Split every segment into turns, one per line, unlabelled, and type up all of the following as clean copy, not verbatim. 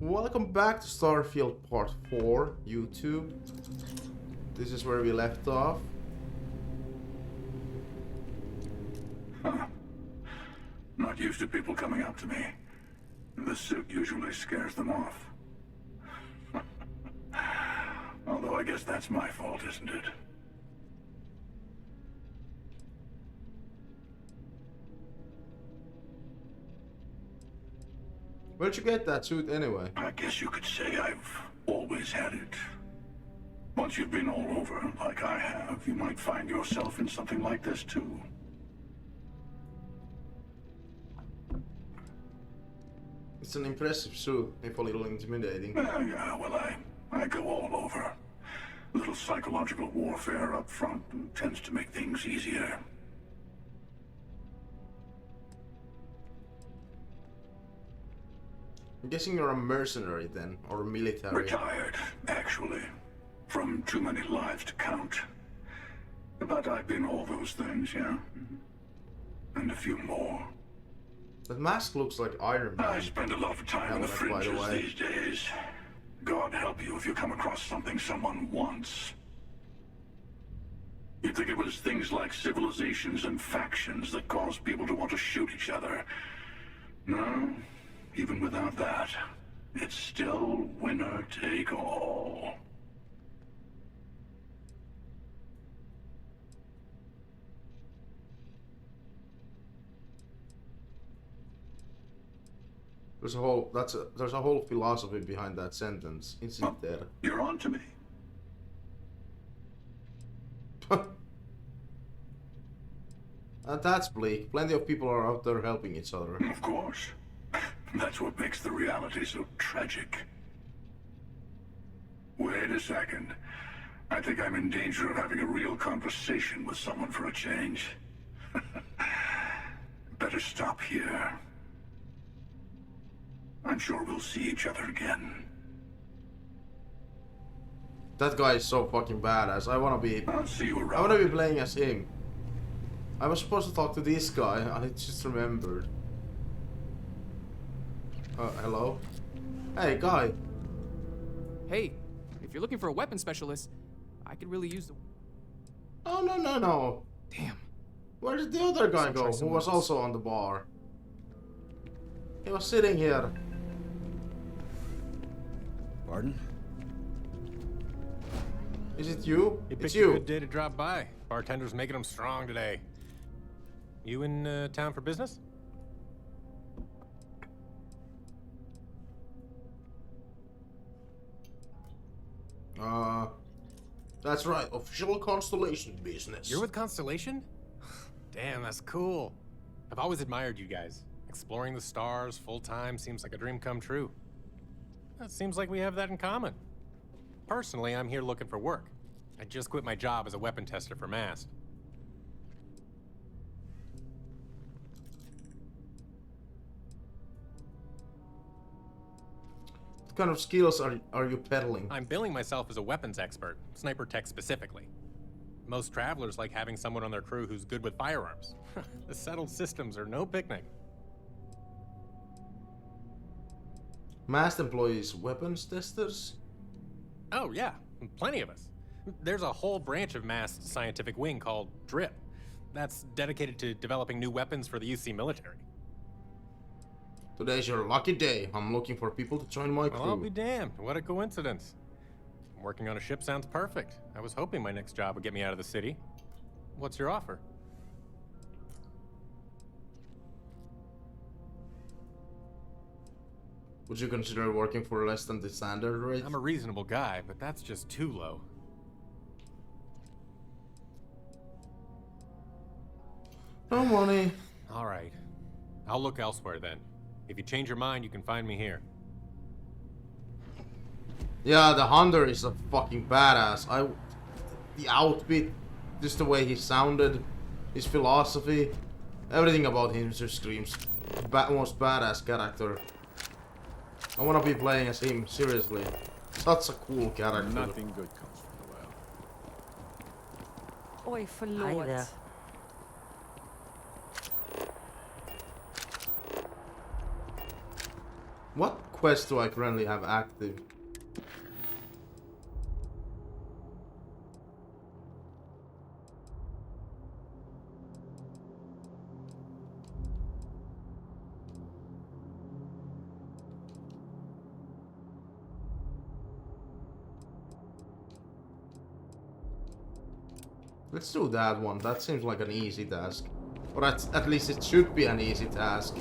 Welcome back to Starfield Part 4, YouTube. This is where we left off.
Huh. Not used to people coming up to me. The suit usually scares them off. Although I guess that's my fault, isn't it?
Where'd you get that suit anyway?
I guess you could say I've always had it. Once you've been all over, like I have, you might find yourself in something like this too.
It's an impressive suit, if a little intimidating.
Yeah, well, I go all over. A little psychological warfare up front tends to make things easier.
I'm guessing you're a mercenary then, or a military.
Retired, actually. From too many lives to count. But I've been all those things, yeah. And a few more.
That mask looks like Iron Man.
I spend a lot of time on the fringes these days. God help you if you come across something someone wants. You'd think it was things like civilizations and factions that cause people to want to shoot each other. No, even without that, it's still winner take all.
There's a whole philosophy behind that sentence, isn't there?
You're on to me.
That's bleak. Plenty of people are out there helping each other.
Of course. That's what makes the reality so tragic. Wait a second. I think I'm in danger of having a real conversation with someone for a change. Better stop here. I'm sure we'll see each other again.
That guy is so fucking badass.
I'll see you
I
around.
wanna be playing as him. I was supposed to talk to this guy, I just remembered. Hello? Hey, guy.
Hey, if you're looking for a weapon specialist, I could really use the...
Oh, no.
Damn.
Where did the other guy
I'll
go,
try
who
someone
was
else.
also on the bar? He was sitting here.
Pardon?
Is it you?
You
It's
picked a
you.
good day to drop by. Bartender's making them strong today. You in town for business?
That's right, official Constellation business.
You're with Constellation? Damn, that's cool. I've always admired you guys. Exploring the stars full-time seems like a dream come true. It seems like we have that in common. Personally, I'm here looking for work. I just quit my job as a weapon tester for Mast.
What kind of skills are you peddling?
I'm billing myself as a weapons expert, sniper tech specifically. Most travelers like having someone on their crew who's good with firearms. The settled systems are no picnic.
Masked employees, weapons testers?
Oh yeah, plenty of us. There's a whole branch of Mast's scientific wing called DRIP. That's dedicated to developing new weapons for the UC military.
Today's your lucky day. I'm looking for people to join my crew.
Well, I'll be damned. What a coincidence. Working on a ship sounds perfect. I was hoping my next job would get me out of the city. What's your offer?
Would you consider working for less than the standard rate?
I'm a reasonable guy, but that's just too low.
No money.
All right. I'll look elsewhere then. If you change your mind, you can find me here.
Yeah, the Hunter is a fucking badass. The outfit, just the way he sounded, his philosophy, everything about him just screams most badass character. I wanna be playing as him, seriously. Such a cool character.
Nothing good comes from the well.
Oj, förlåt.
there.
What quest do I currently have active? Let's do that one. That seems like an easy task. Or at least it should be an easy task.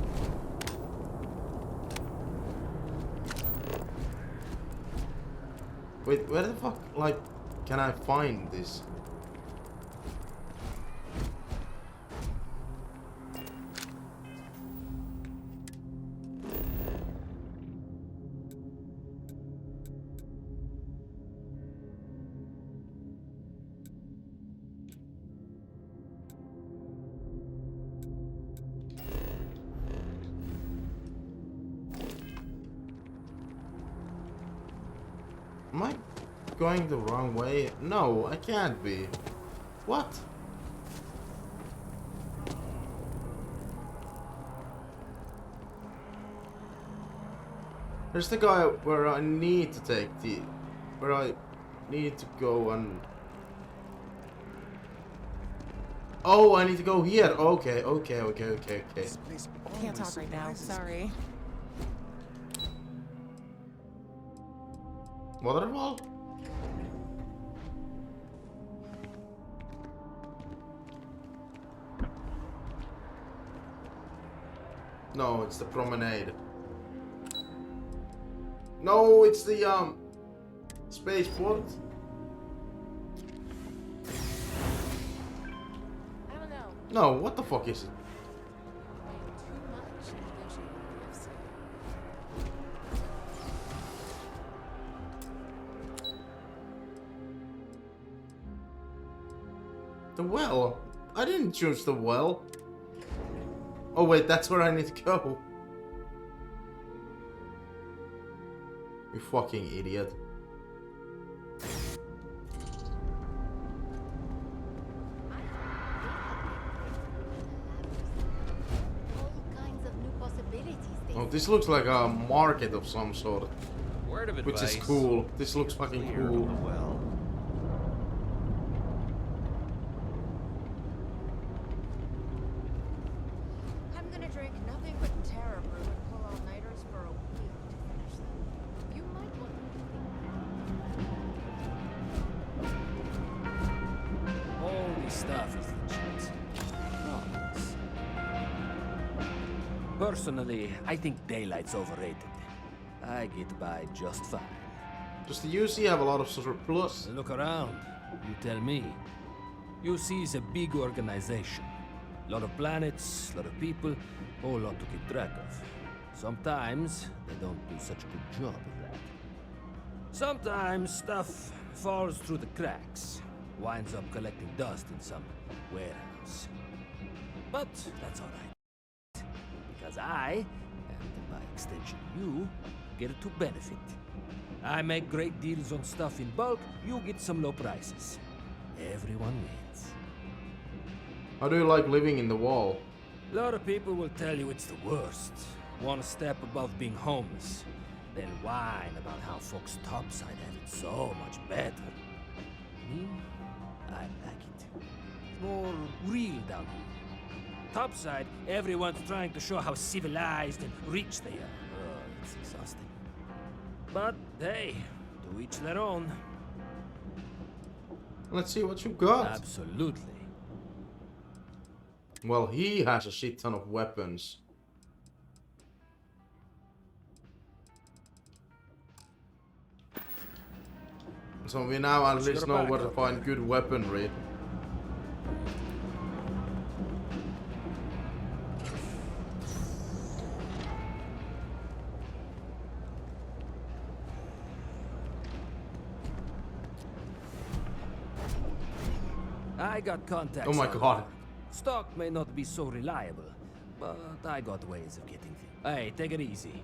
Wait, where the fuck, like, can I find this? Am I going the wrong way? No, I can't be. What? There's the guy where I need to take the... where I need to go and... Oh, I need to go here. Okay.
Can't talk right now. Sorry.
Waterfall? No, it's the promenade. No, it's the spaceport.
I don't know.
No, what the fuck is it?
Too much negotiating gifts.
The well? I didn't choose the well. Oh wait, that's where I need to go. You fucking idiot.
All kinds of new possibilities.
Oh, this looks like a market of some sort.
Word of
Which
advice.
is cool. This looks fucking
Clear
cool.
on the well.
I'm gonna drink nothing but Terra Brew and pull all-nighters for a week to finish them. You might want
All this stuff is legit. Promise. Personally, I think daylight's overrated. I get by just fine.
Does the UC have a lot of surplus?
Look around. You tell me. UC is a big organization. A lot of planets, a lot of people, whole lot to keep track of. Sometimes they don't do such a good job of that. Sometimes stuff falls through the cracks, winds up collecting dust in some warehouse. But that's all right. Because I, and by extension you, get to benefit. I make great deals on stuff in bulk, you get some low prices. Everyone wins.
How do you like living in the wall?
A lot of people will tell you it's the worst. One step above being homeless. Then whine about how folks topside have it so much better. Me? I like it. More real down here. Topside, everyone's trying to show how civilized and rich they are. Oh, it's exhausting. But hey, to each their own.
Let's see what you got.
Absolutely.
Well, he has a shit ton of weapons. So we now at least know where to find good weaponry.
I got contacts.
Oh my
all
god.
over. Stock may not be so reliable, but I got ways of getting things. Hey, take it easy.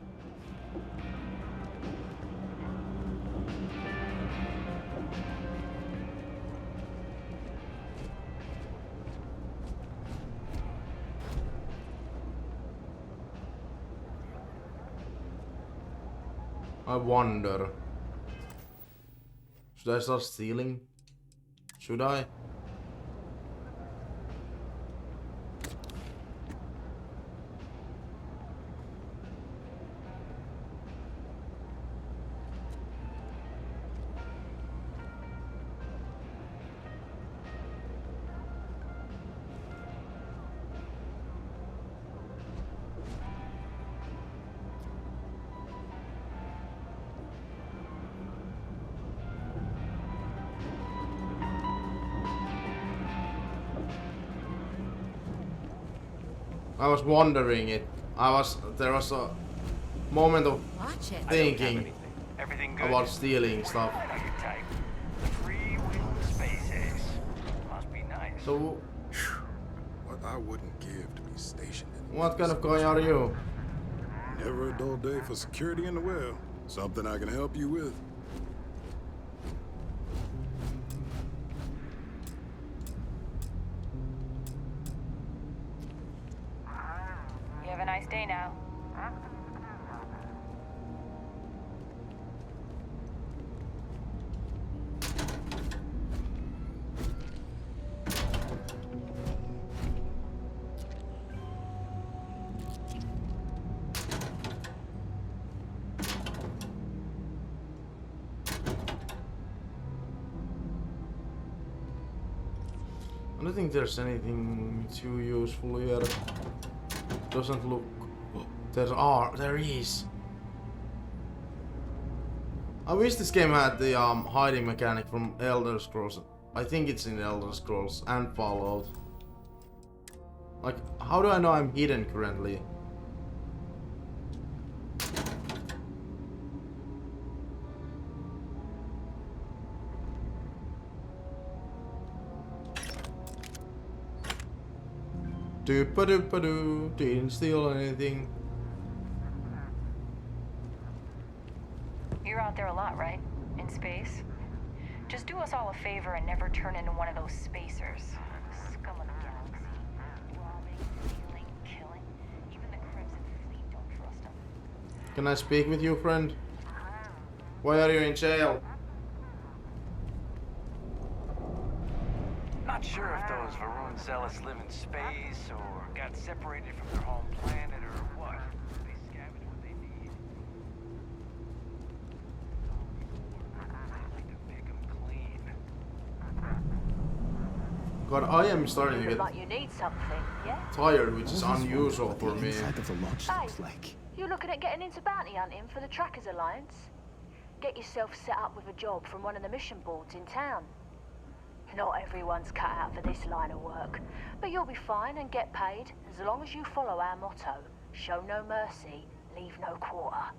I wonder. Should I start stealing? Should I? I was wondering it. There was a moment of
Watch it.
thinking
Everything good?
about stealing stuff.
I can type. Free wheeling spaces. Must be nice.
So,
What I wouldn't give to be stationed in
what kind of guy are you?
Never a dull day for security in the well. Something I can help you with.
You have a nice day now.
I don't think there's anything too useful here. Doesn't look. There is. I wish this game had the hiding mechanic from Elder Scrolls. I think it's in Elder Scrolls and Fallout. Like, how do I know I'm hidden currently? Doop-a-doop-a-doo, didn't steal anything.
You're out there a lot, right? In space? Just do us all a favor and never turn into one of those spacers. Scum of the galaxy. Robbing, stealing, killing. Even the Crimson Fleet don't trust them.
Can I speak with you, friend? Why are you in jail?
Not sure if those Varun zealots live in space or got separated from their home planet or what. They scavenge what they need. Like to pick 'em clean.
God, I am starting to
You
get
look like you need something, yeah?
tired, which is unusual for me.
Hey, you looking at getting into bounty hunting for the Trackers Alliance? Get yourself set up with a job from one of the mission boards in town. Not everyone's cut out for this line of work, but you'll be fine and get paid as long as you follow our motto: show no mercy, leave no quarter.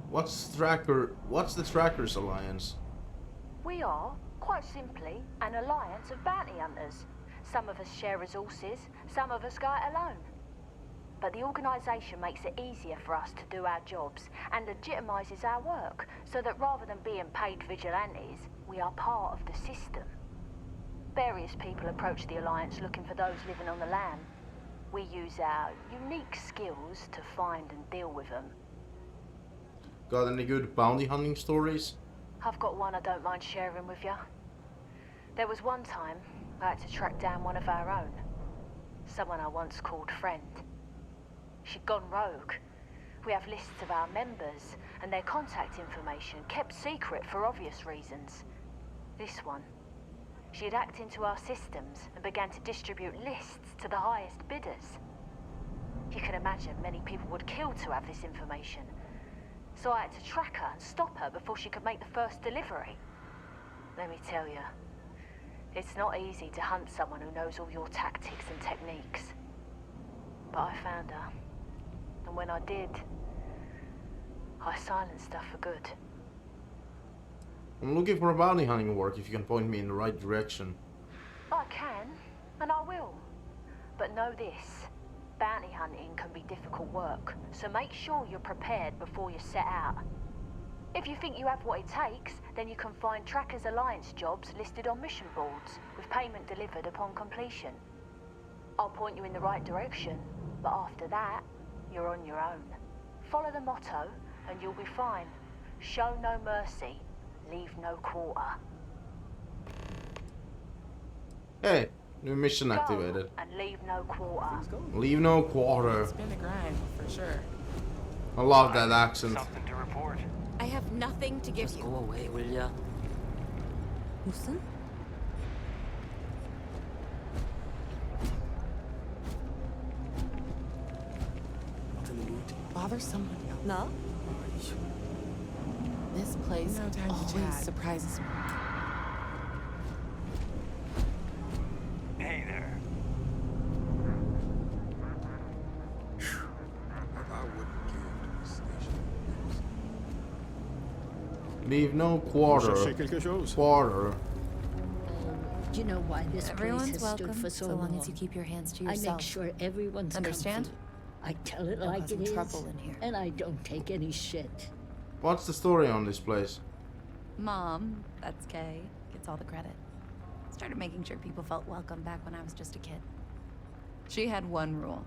What's the Trackers Alliance?
We are, quite simply, an alliance of bounty hunters. Some of us share resources, some of us go it alone. But the organisation makes it easier for us to do our jobs and legitimises our work, so that rather than being paid vigilantes, we are part of the system. Various people approach the Alliance looking for those living on the lam. We use our unique skills to find and deal with them.
Got any good bounty hunting stories?
I've got one I don't mind sharing with you. There was one time I had to track down one of our own. Someone I once called friend. She'd gone rogue. We have lists of our members and their contact information kept secret for obvious reasons. This one, she'd hacked into our systems and began to distribute lists to the highest bidders. You can imagine many people would kill to have this information. So I had to track her and stop her before she could make the first delivery. Let me tell you, it's not easy to hunt someone who knows all your tactics and techniques. But I found her. And when I did, I silenced her for good.
I'm looking for bounty hunting work if you can point me in the right direction.
I can, and I will. But know this, bounty hunting can be difficult work, so make sure you're prepared before you set out. If you think you have what it takes, then you can find Trackers Alliance jobs listed on mission boards, with payment delivered upon completion. I'll point you in the right direction, But after that, you're on your own. Follow the motto, and you'll be fine. Show no mercy, leave no quarter.
Hey, new mission
Go
activated.
and leave no quarter.
Leave no quarter.
It's been a grind, for sure.
I love that accent.
Something to report.
I have nothing to give you.
Go away, will ya?
Listen. Bother someone else. No? This place
No time to
always
chat.
surprises me.
Hey there.
I wouldn't give to the station.
Leave no quarter. Quarter.
Do you know why this
Everyone's
place has
welcome,
stood for so,
so long
long?
as you keep your hands to
I
yourself.
make sure everyone's
Understand?
comfy. I tell it
No
like
causing
it is,
trouble in here.
and I don't take any shit.
What's the story on this place?
Mom, that's Kay, gets all the credit. Started making sure people felt welcome back when I was just a kid. She had one rule: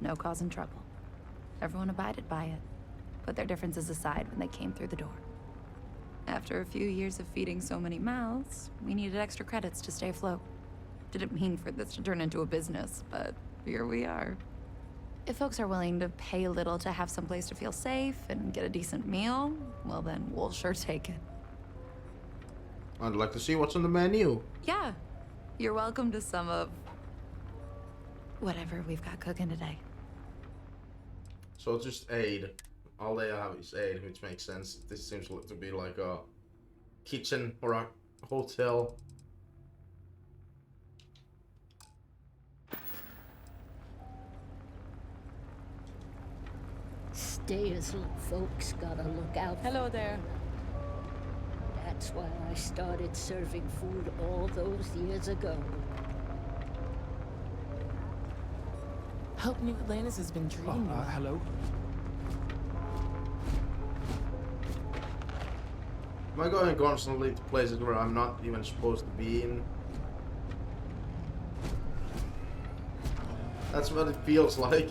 no causing trouble. Everyone abided by it, put their differences aside when they came through the door. After a few years of feeding so many mouths, we needed extra credits to stay afloat. Didn't mean for this to turn into a business, but here we are. If folks are willing to pay a little to have some place to feel safe and get a decent meal, well then we'll sure take it.
I'd like to see what's on the menu.
Yeah, you're welcome to some of whatever we've got cooking today.
So it's just aid. All they have is aid, which makes sense. This seems to be like a kitchen or a hotel.
Stayers folks gotta look out.
Hello there.
That's why I started serving food all those years ago.
Hope New Atlantis has been treating you well.
Hello?
Am I going constantly to places where I'm not even supposed to be in? That's what it feels like.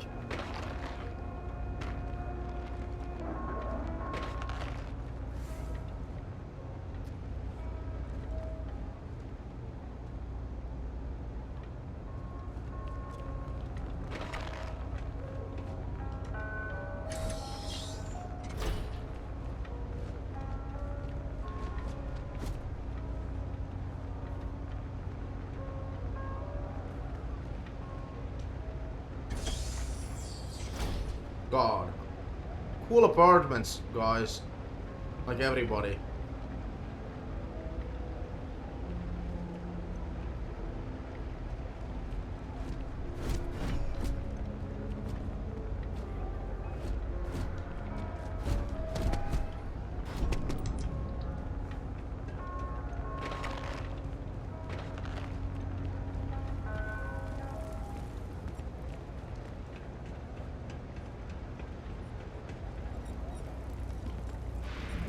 God. Cool apartments, guys. Like everybody.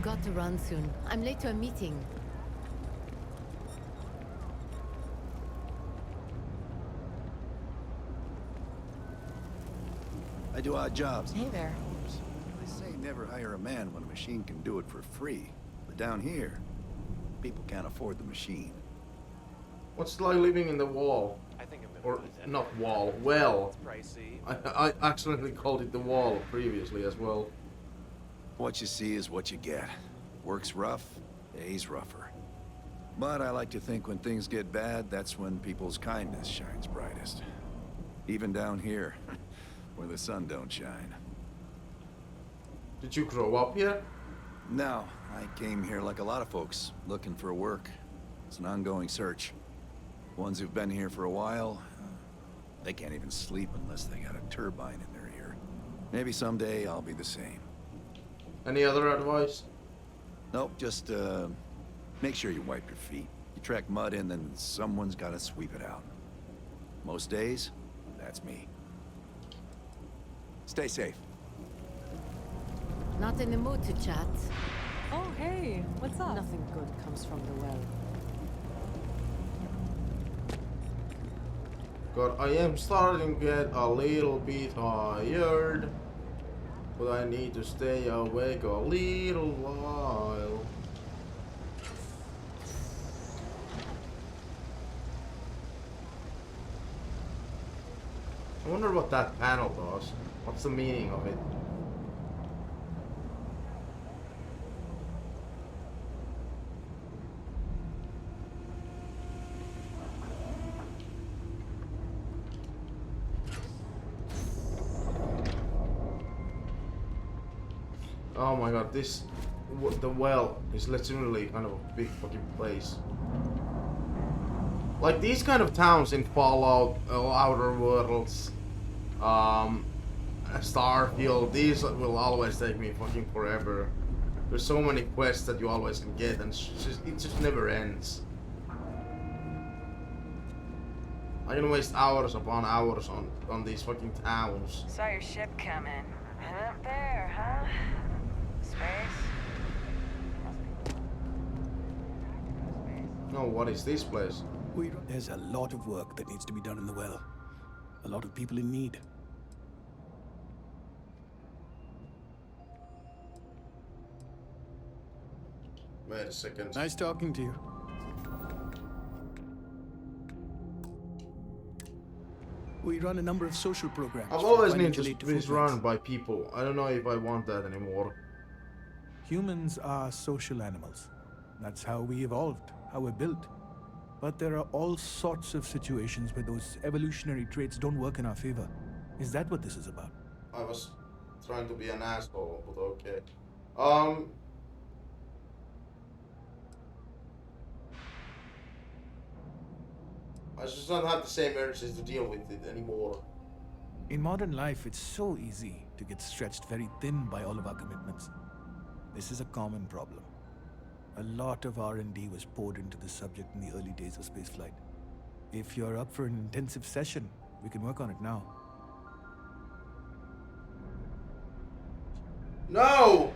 Got to run soon. I'm late to a meeting.
I do odd jobs.
Hey there.
They say never hire a man when a machine can do it for free. But down here, people can't afford the machine.
What's it like living in the wall?
I think I'm
Or not wall, well. I accidentally called it the wall previously as well.
What you see is what you get. Work's rough, pays rougher. But I like to think when things get bad, that's when people's kindness shines brightest. Even down here, where the sun don't shine.
Did you grow up here?
No, I came here like a lot of folks, looking for work. It's an ongoing search. Ones who've been here for a while, they can't even sleep unless they got a turbine in their ear. Maybe someday I'll be the same.
Any other advice?
Nope, just make sure you wipe your feet. You track mud in, then someone's gotta sweep it out. Most days, that's me. Stay safe.
Not in the mood to chat.
Oh, hey. What's up?
Nothing good comes from the well.
God, I am starting to get a little bit tired. But I need to stay awake a little while. I wonder what that panel does. What's the meaning of it? Oh my god, the well is literally kind of a big fucking place. Like these kind of towns in Fallout, Outer Worlds, Starfield, these will always take me fucking forever. There's so many quests that you always can get, and it just never ends. I can waste hours upon hours on these fucking towns.
Saw your ship coming. And up there, huh? Space?
No, what is this place?
There's a lot of work that needs to be done in the well. A lot of people in need.
Wait a second.
Nice talking to you. We run a number of social programs.
I've always
needed
needed to be run by people. I don't know if I want that anymore.
Humans are social animals. That's how we evolved, how we're built. But there are all sorts of situations where those evolutionary traits don't work in our favor. Is that what this is about?
I was trying to be an asshole, but okay. I just don't have the same urges to deal with it anymore.
In modern life, it's so easy to get stretched very thin by all of our commitments. This is a common problem. A lot of R&D was poured into this subject in the early days of spaceflight. If you're up for an intensive session, we can work on it now.
No!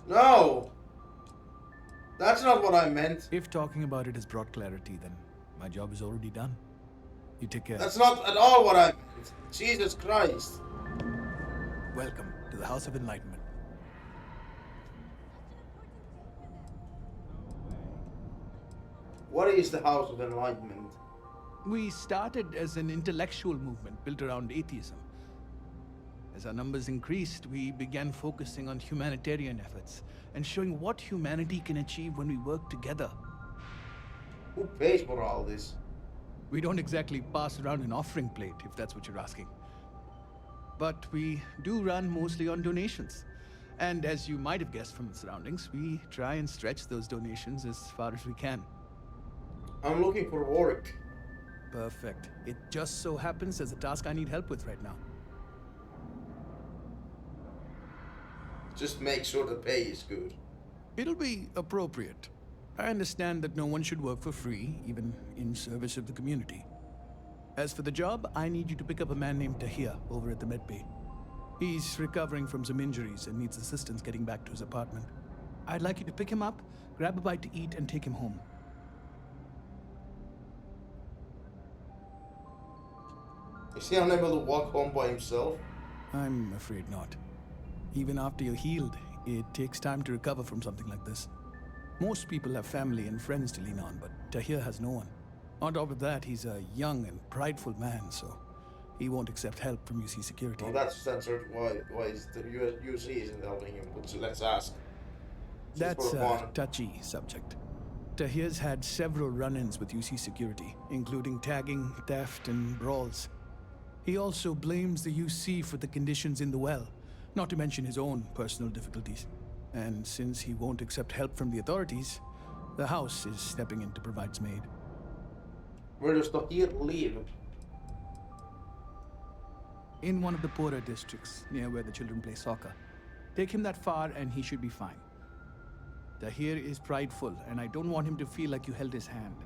No! That's not what I meant.
If talking about it has brought clarity, then my job is already done. You take care.
That's not at all what I meant. Jesus Christ.
Welcome to the House of Enlightenment.
What is the House of Enlightenment?
We started as an intellectual movement built around atheism. As our numbers increased, we began focusing on humanitarian efforts and showing what humanity can achieve when we work together.
Who pays for all this?
We don't exactly pass around an offering plate, if that's what you're asking. But we do run mostly on donations. And as you might have guessed from the surroundings, we try and stretch those donations as far as we can.
I'm looking for work.
Perfect. It just so happens there's a task I need help with right now.
Just make sure the pay is good.
It'll be appropriate. I understand that no one should work for free, even in service of the community. As for the job, I need you to pick up a man named Tahir over at the medbay. He's recovering from some injuries and needs assistance getting back to his apartment. I'd like you to pick him up, grab a bite to eat, and take him home.
Is he unable to walk home by himself?
I'm afraid not. Even after you're healed, it takes time to recover from something like this. Most people have family and friends to lean on, but Tahir has no one. On top of that, he's a young and prideful man, so he won't accept help from UC security.
Well, that's why is the UC isn't helping him, but let's ask.
That's a touchy subject. Tahir's had several run-ins with UC security, including tagging, theft, and brawls. He also blames the UC for the conditions in the well, not to mention his own personal difficulties. And since he won't accept help from the authorities, the house is stepping in to provide some aid.
Where does Tahir live?
In one of the poorer districts, near where the children play soccer. Take him that far and he should be fine. Tahir is prideful, and I don't want him to feel like you held his hand.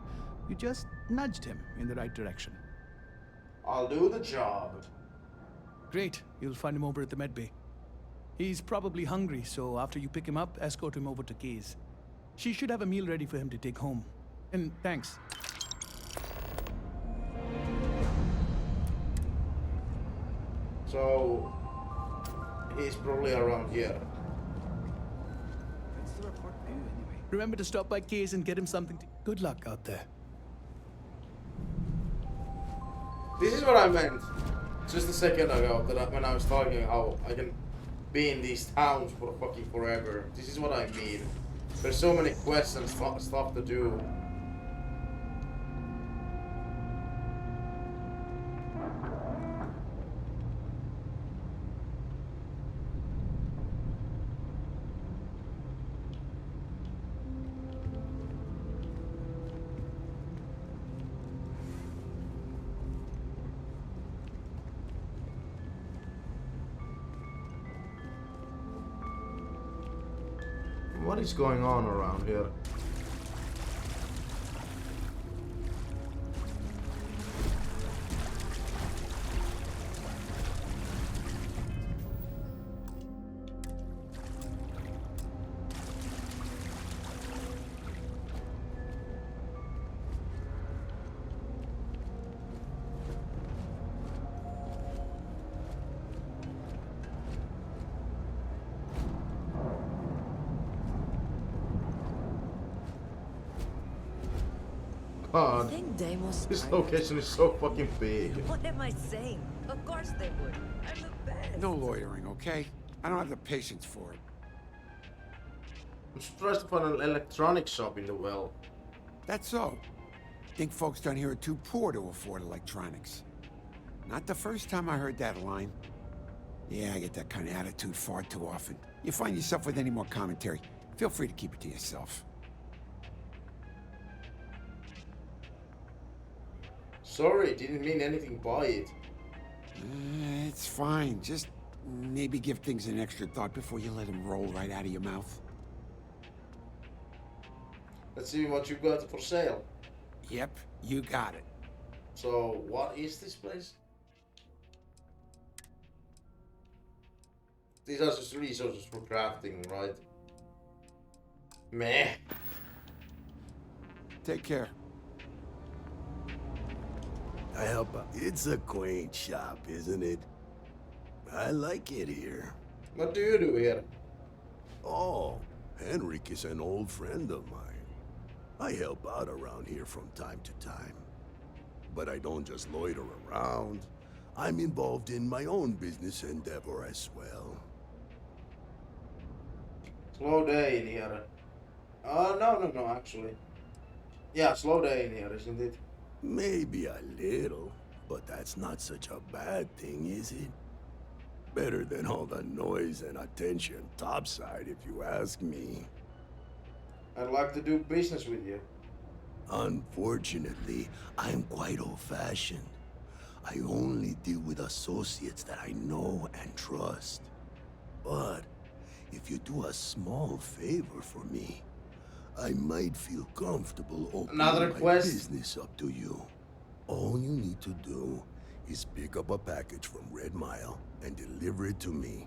You just nudged him in the right direction.
I'll do the job.
Great. You'll find him over at the medbay. He's probably hungry, so after you pick him up, escort him over to Kay's. She should have a meal ready for him to take home. And thanks.
So he's probably around here.
What's the report do anyway? Remember to stop by Kay's and get him something to... Good luck out there.
This is what I meant just a second ago, that when I was talking how I can be in these towns for fucking forever. This is what I mean. There's so many quests and stuff to do. What is going on around here? God, this location is so fucking big.
What am I saying? Of course they would. I'm the best.
No loitering, okay? I don't have the patience for it.
I'm surprised to find an electronics shop in the well.
That's so. Think folks down here are too poor to afford electronics. Not the first time I heard that line. Yeah, I get that kind of attitude far too often. You find yourself with any more commentary, feel free to keep it to yourself.
Sorry, didn't mean anything by it.
It's fine. Just maybe give things an extra thought before you let them roll right out of your mouth.
Let's see what you got for sale.
Yep, you got it.
So, what is this place? These are just resources for crafting, right? Meh.
Take care.
I help out. It's a quaint shop, isn't it? I like it here.
What do you do here?
Oh, Henrik is an old friend of mine. I help out around here from time to time. But I don't just loiter around. I'm involved in my own business endeavor as well.
Slow day in here. No, actually. Yeah, slow day in here, isn't it?
Maybe a little, but that's not such a bad thing, is it? Better than all the noise and attention topside, if you ask me.
I'd like to do business with you.
Unfortunately, I'm quite old-fashioned. I only deal with associates that I know and trust. But if you do a small favor for me, I might feel comfortable opening my business up to you. All you need to do is pick up a package from Red Mile and deliver it to me.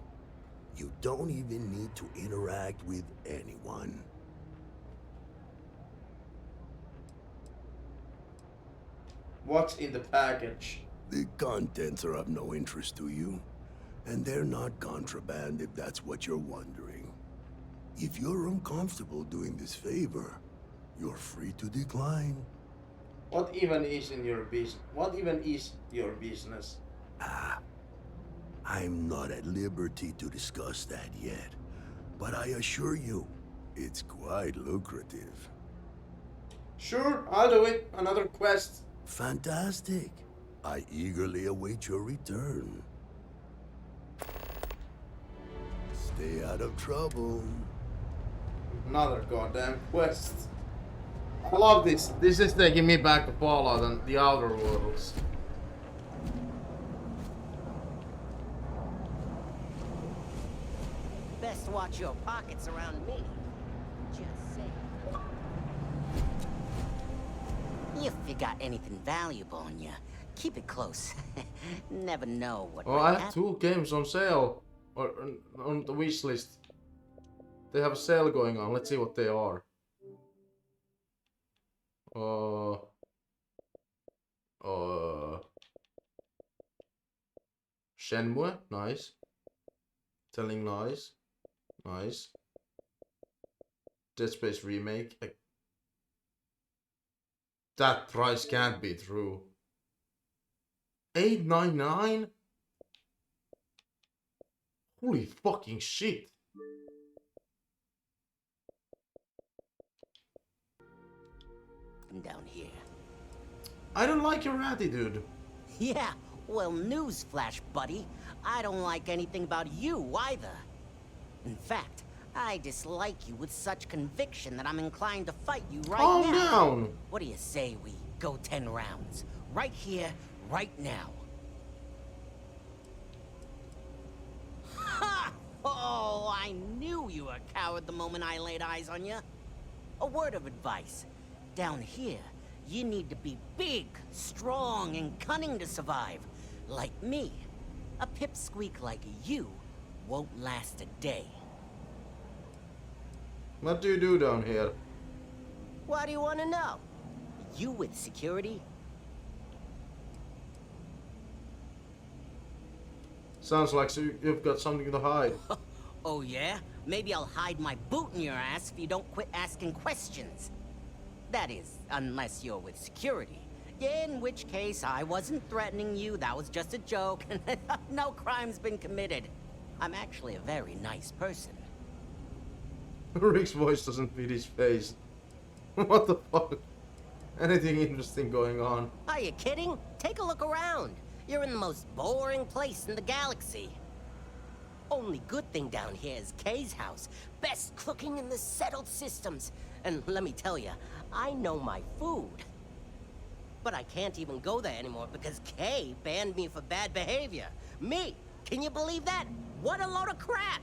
You don't even need to interact with anyone.
What's in the package?
The contents are of no interest to you, and they're not contraband if that's what you're wondering. If you're uncomfortable doing this favor, you're free to decline.
What even is in your business? What even is your business?
I'm not at liberty to discuss that yet, but I assure you, it's quite lucrative.
Sure, I'll do it. Another quest.
Fantastic. I eagerly await your return. Stay out of trouble.
Another goddamn quest. I love this. This is taking me back to Fallout and the Outer Worlds.
Best watch your pockets around me. Just saying. If you got anything valuable on you, keep it close. Never know what.
Oh, I have 2 games on sale, or on the wish list. They have a sale going on. Let's see what they are. Shenmue, nice. Telling Lies, nice. Dead Space remake. That price can't be true. $8.99? Holy fucking shit.
Down here.
I don't like your attitude.
Yeah, well, newsflash, buddy. I don't like anything about you either. In fact, I dislike you with such conviction that I'm inclined to fight you right now.
Calm down.
What do you say we go 10 rounds? Right here, right now. Ha! Oh, I knew you were a coward the moment I laid eyes on you. A word of advice. Down here, you need to be big, strong, and cunning to survive. Like me. A pipsqueak like you won't last a day.
What do you do down here?
Why do you want to know? You with security?
Sounds like you've got something to hide.
Oh yeah? Maybe I'll hide my boot in your ass if you don't quit asking questions. That is, unless you're with security. In which case, I wasn't threatening you, that was just a joke. No crime's been committed. I'm actually a very nice person.
Rick's voice doesn't fit his face. What the fuck? Anything interesting going on?
Are you kidding? Take a look around. You're in the most boring place in the galaxy. Only good thing down here is Kay's house. Best cooking in the settled systems. And let me tell you, I know my food. But I can't even go there anymore because Kay banned me for bad behavior. Me! Can you believe that? What a load of crap!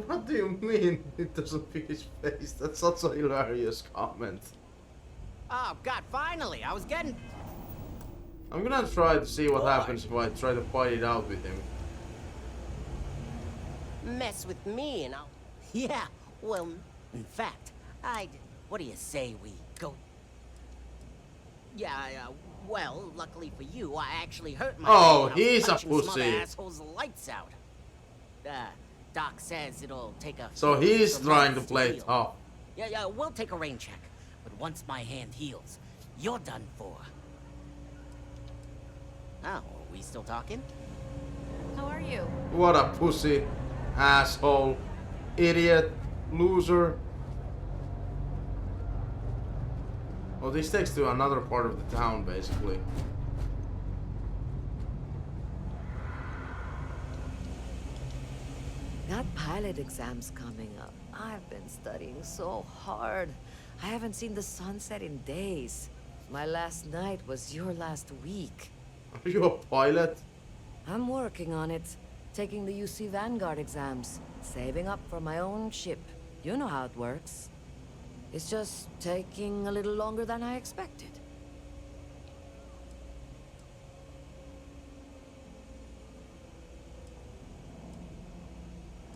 What do you mean it doesn't fit his face? That's such a hilarious comment.
Oh god, finally! I was getting...
I'm gonna try to see what happens if I try to fight it out with him.
Mess with me and I'll... Yeah, well, in fact, what do you say we go... Yeah, well, luckily for you, I actually hurt myself.
Oh, he's a
punching
pussy.
Some other asshole's lights out. Doc says it'll take a...
So he's trying to play tough.
Yeah, we'll take a rain check. But once my hand heals, you're done for. Oh, are we still talking?
How are you?
What a pussy, asshole, idiot, loser. Well, this takes to another part of the town, basically.
That pilot exam's coming up. I've been studying so hard. I haven't seen the sunset in days. My last night was your last week.
Are you a pilot?
I'm working on it. Taking the UC Vanguard exams. Saving up for my own ship. You know how it works. It's just taking a little longer than I expected.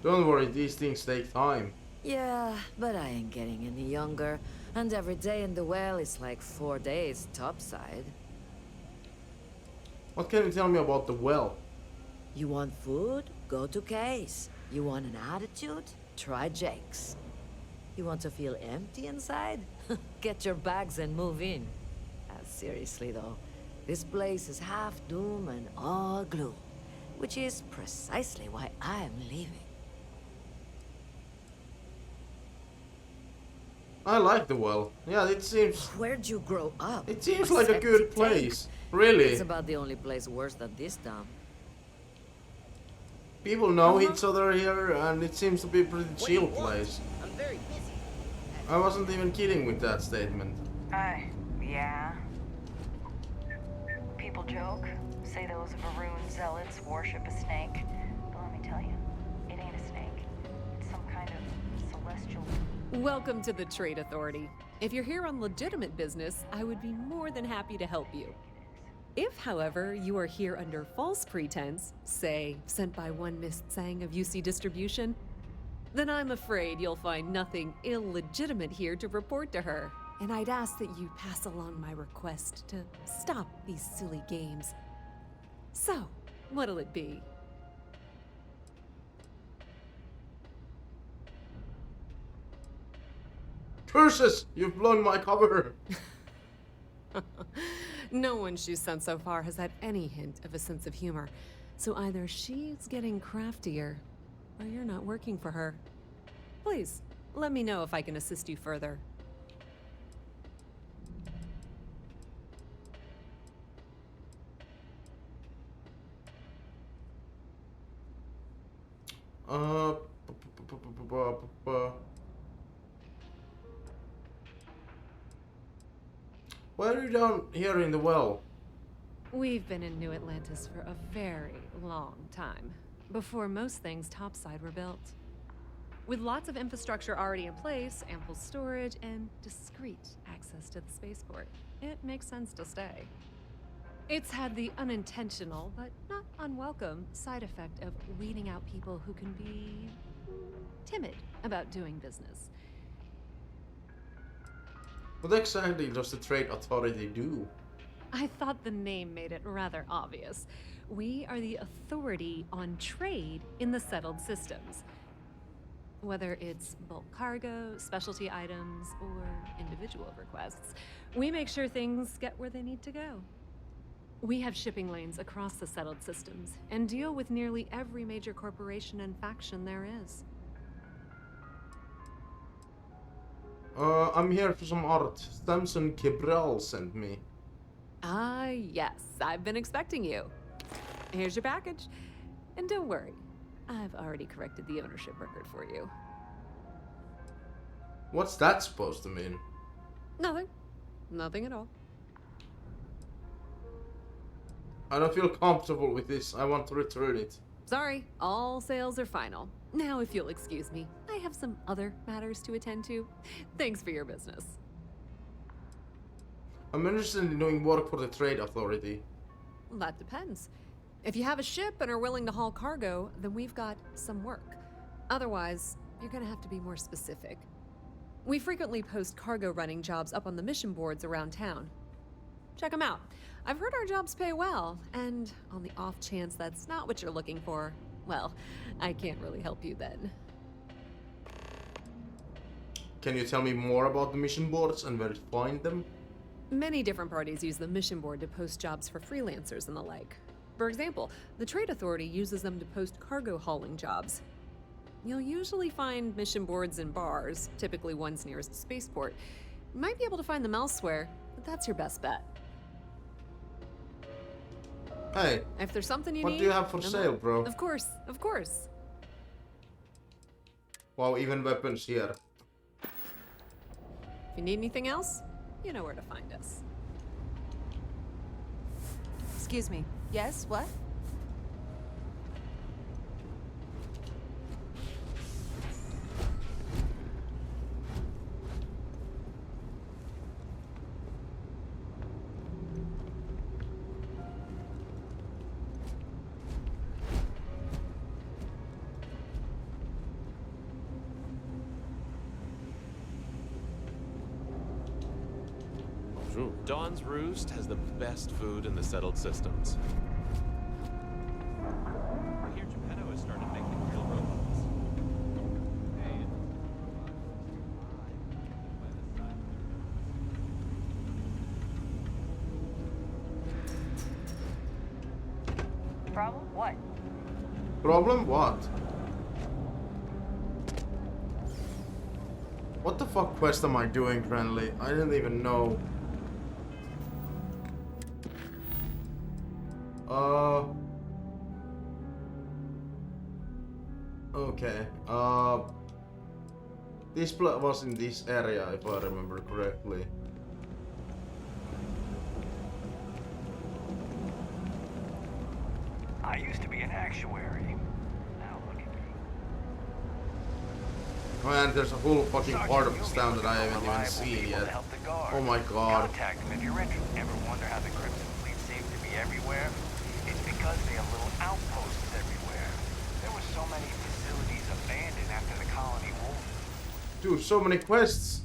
Don't worry, these things take time.
Yeah, but I ain't getting any younger. And every day in the well is like 4 days topside.
What can you tell me about the well?
You want food? Go to Kay's. You want an attitude? Try Jake's. You want to feel empty inside? Get your bags and move in. Seriously though, this place is half doom and all gloom, which is precisely why I'm leaving.
I like the well. Yeah, it seems...
Where'd you grow up?
It seems like a good place. Really.
It's about the only place worse than this town.
People know each other here, and it seems to be a pretty chill place.
I'm very busy.
I wasn't even kidding with that statement.
Yeah. People joke, say those Varoon zealots worship a snake. But let me tell you, it ain't a snake. It's some kind of celestial...
Welcome to the Trade Authority. If you're here on legitimate business, I would be more than happy to help you. If, however, you are here under false pretense, say, sent by one Miss Tsang of UC Distribution, then I'm afraid you'll find nothing illegitimate here to report to her. And I'd ask that you pass along my request to stop these silly games. So, what'll it be?
Curses! You've blown my cover!
No one she's sent so far has had any hint of a sense of humor. So either she's getting craftier, or you're not working for her. Please, let me know if I can assist you further.
Why are you down here in the well?
We've been in New Atlantis for a very long time, before most things topside were built. With lots of infrastructure already in place, ample storage, and discreet access to the spaceport, it makes sense to stay. It's had the unintentional, but not unwelcome, side effect of weeding out people who can be timid about doing business.
What exactly does the Trade Authority do?
I thought the name made it rather obvious. We are the authority on trade in the settled systems. Whether it's bulk cargo, specialty items, or individual requests, we make sure things get where they need to go. We have shipping lanes across the settled systems and deal with nearly every major corporation and faction there is.
I'm here for some art. Samson Cabral sent me.
Ah, yes, I've been expecting you. Here's your package. And don't worry, I've already corrected the ownership record for you.
What's that supposed to mean?
Nothing. Nothing at all.
I don't feel comfortable with this. I want to return it.
Sorry, all sales are final. Now, if you'll excuse me, I have some other matters to attend to. Thanks for your business.
I'm interested in doing work for the Trade Authority.
Well, that depends. If you have a ship and are willing to haul cargo, then we've got some work. Otherwise, you're gonna have to be more specific. We frequently post cargo running jobs up on the mission boards around town. Check them out. I've heard our jobs pay well, and on the off chance that's not what you're looking for, well, I can't really help you then.
Can you tell me more about the mission boards and where to find them?
Many different parties use the mission board to post jobs for freelancers and the like. For example, the Trade Authority uses them to post cargo hauling jobs. You'll usually find mission boards in bars, typically ones nearest a spaceport. You might be able to find them elsewhere, but that's your best bet.
Hey,
if there's something you
what
need,
do you have for sale, bro?
Of course, of course.
Wow, even weapons here.
If you need anything else, you know where to find us.
Excuse me. Yes, what?
Dawn's Roost has the best food in the settled systems. I hear Geppetto has started making real robots.
Problem? What?
Problem? What? What the fuck quest am I doing, Cranley? I didn't even know. Okay. This plot was in this area, if I remember correctly.
I used to be an actuary. Now look at me.
Oh man, there's a whole fucking part of this town that I haven't even seen yet. Oh my god.
Contact them if you're interested. Ever wonder how the Crimson Fleet seems to be everywhere? It's because they have little outposts everywhere. There were so many facilities abandoned after the colony war.
Dude, so many quests.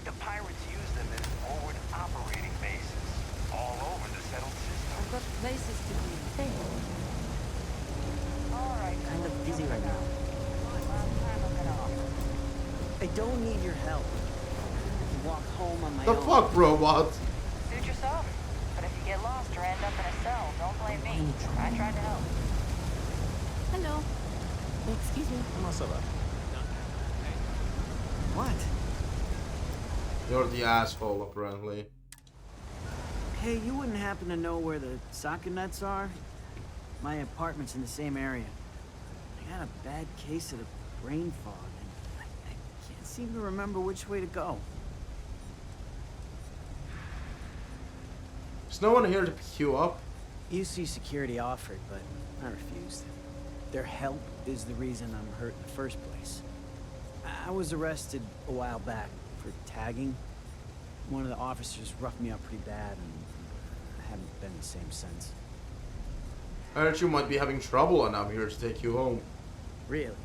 The pirates use
don't need your help. I can walk home on my
The
own.
fuck, robot?
Suit yourself. But if you get lost or end up in a cell, don't blame me. I tried to help.
Hello. Excuse me.
What?
You're the asshole, apparently.
Hey, you wouldn't happen to know where the soccer nets are? My apartment's in the same area. I got a bad case of the brain fog, and I can't seem to remember which way to go.
Is no one here to pick you up?
UC security offered, but I refused. Their help is the reason I'm hurt in the first place. I was arrested a while back for tagging. One of the officers roughed me up pretty bad, and I haven't been the same since.
I heard you might be having trouble, and I'm here to take you home.
Really?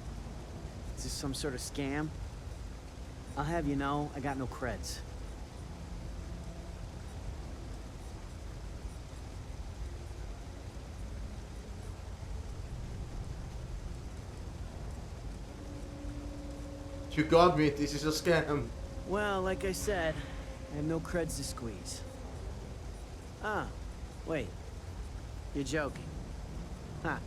Is this some sort of scam? I'll have you know, I got no creds.
You got me, this is a scam.
Well, like I said, I have no creds to squeeze. Ah, wait. You're joking. Ha.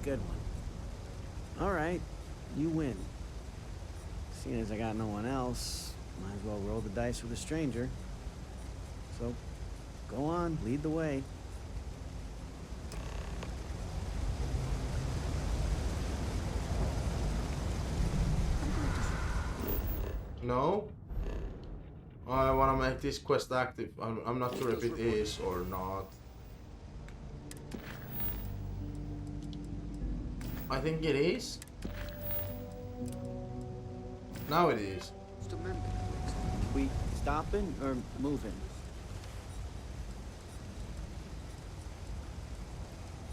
Good one. Alright, you win. Seeing as I got no one else, might as well roll the dice with a stranger. So, go on, lead the way.
No? I wanna make this quest active. I'm not sure if it is or not. I think it is. Now it is.
We stopping or moving?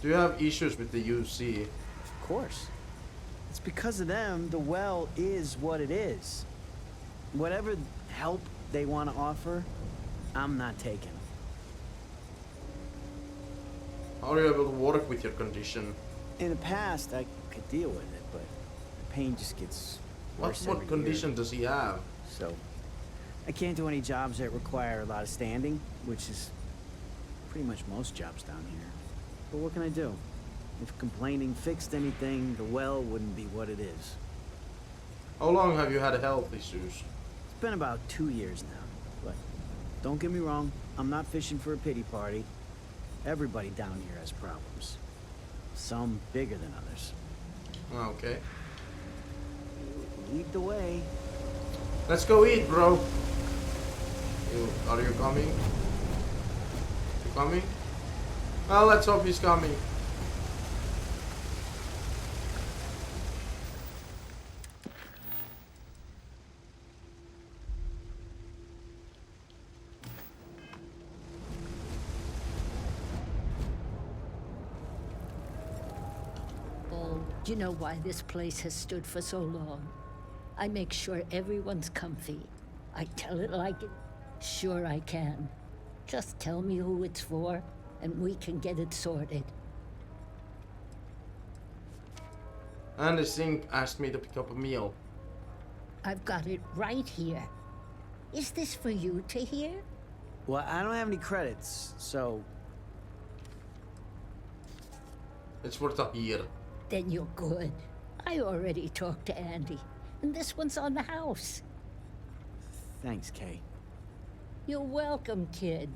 Do you have issues with the UC?
Of course. It's because of them the well is what it is. Whatever help they want to offer, I'm not taking.
How are you able to work with your condition?
In the past, I could deal with it, but the pain just gets worse every
What condition
year.
does he have?
So, I can't do any jobs that require a lot of standing, which is pretty much most jobs down here. But what can I do? If complaining fixed anything, the well wouldn't be what it is.
How long have you had health issues?
It's been about 2 years now, but don't get me wrong, I'm not fishing for a pity party. Everybody down here has problems. Some bigger than others.
Okay.
Lead the way.
Let's go eat, bro. Are you coming? You coming? Well, let's hope he's coming.
Do you know why this place has stood for so long? I make sure everyone's comfy. I tell it like it. Sure I can. Just tell me who it's for, and we can get it sorted.
And the sink asked me to pick up a meal.
I've got it right here. Is this for you to hear?
Well, I don't have any credits, so...
It's for Tahir.
Then you're good. I already talked to Andy, and this one's on the house.
Thanks, Kay.
You're welcome, kid.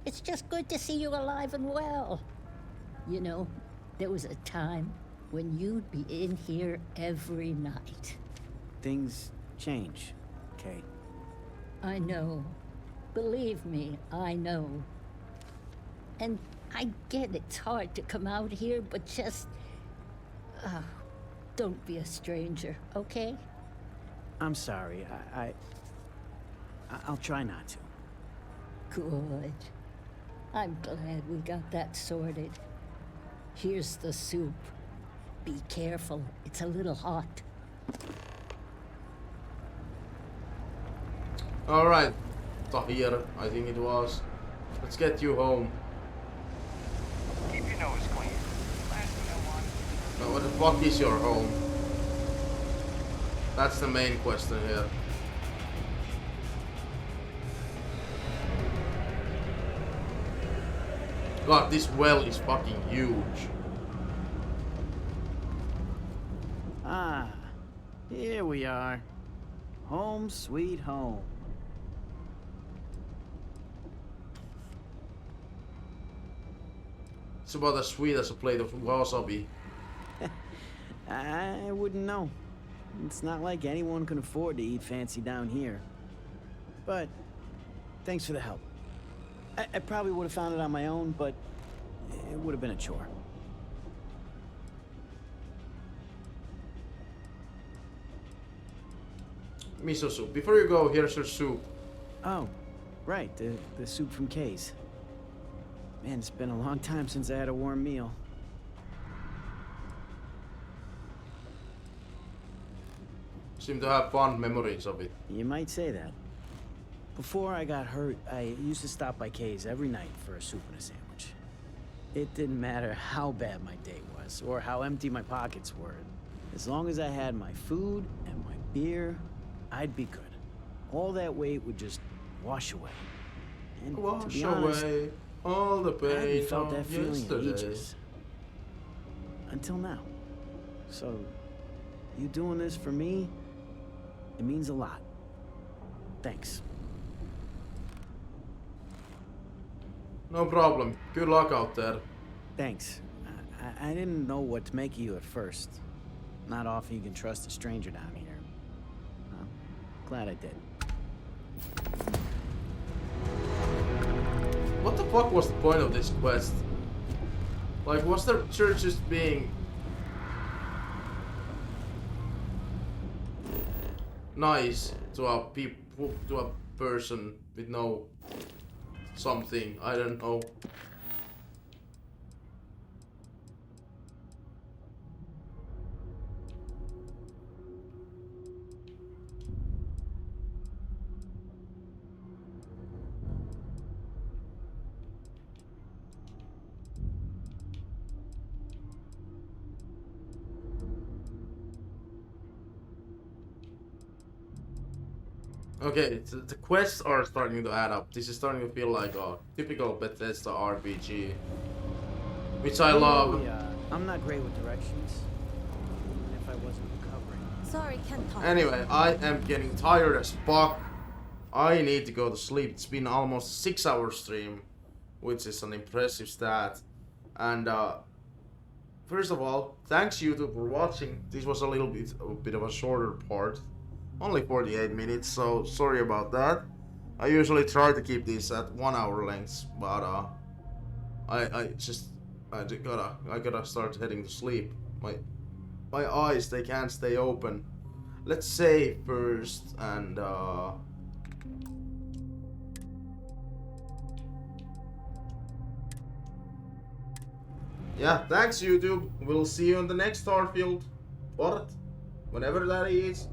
It's just good to see you alive and well. You know, there was a time when you'd be in here every night.
Things change, Kay.
I know. Believe me, I know. And I get it's hard to come out here, but just... don't be a stranger, okay?
I'm sorry. I'll try not to.
Good. I'm glad we got that sorted. Here's the soup. Be careful, it's a little hot.
Alright, Tahir, I think it was. Let's get you home.
Keep your nose clean. Last thing I want.
Now, what the fuck is your home? That's the main question here. God, this well is fucking huge.
Ah, here we are. Home sweet home.
It's about as sweet as a plate of wasabi.
I wouldn't know. It's not like anyone can afford to eat fancy down here. But thanks for the help. I probably would have found it on my own, but it would have been a chore.
Miso soup. Before you go, here's your soup.
Oh, right, the soup from Kay's. Man, it's been a long time since I had a warm meal.
Seem to have fond memories of it.
You might say that. Before I got hurt, I used to stop by Kay's every night for a soup and a sandwich. It didn't matter how bad my day was, or how empty my pockets were. As long as I had my food and my beer, I'd be good. All that weight would just wash away. And to be honest,
away all the pain.
I hadn't felt that feeling in
yesterday.
ages. Until now. So, you doing this for me, it means a lot. Thanks.
No problem. Good luck out there.
Thanks. I didn't know what to make of you at first. Not often you can trust a stranger down here. I'm glad I did.
What the fuck was the point of this quest? Like, was the church just being nice to a person with no something? I don't know. Okay, the quests are starting to add up. This is starting to feel like a typical Bethesda RPG, which I love.
Yeah, I'm not great with directions. Even if I wasn't recovering.
Sorry, can't talk.
Anyway, I am getting tired as fuck. I need to go to sleep. It's been almost a 6-hour stream, which is an impressive stat. And first of all, thanks YouTube for watching. This was a bit of a shorter part. Only 48 minutes, so sorry about that. I usually try to keep these at 1 hour lengths, but I gotta start heading to sleep. My eyes, they can't stay open. Let's save first, and yeah, thanks YouTube. We'll see you on the next Starfield. What? Whenever that is.